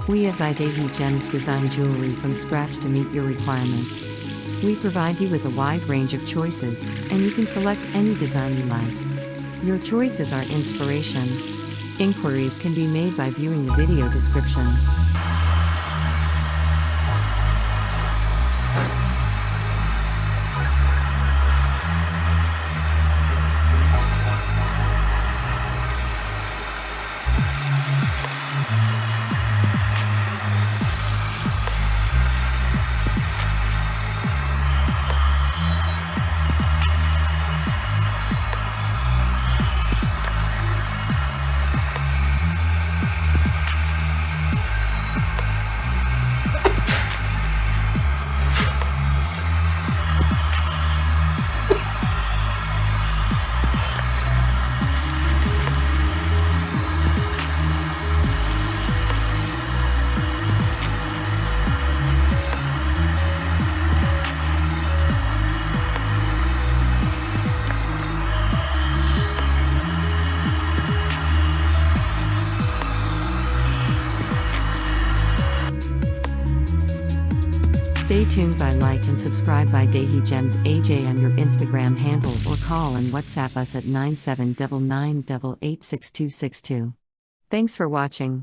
We at Vaidehi Gems design jewelry from scratch to meet your requirements. We provide you with a wide range of choices, and you can select any design you like. Your choice is our inspiration. Inquiries can be made by viewing the video description. Stay tuned by like and subscribe by Vaidehi Gems AJ on your Instagram handle or call and WhatsApp us at 9799886262. Thanks for watching.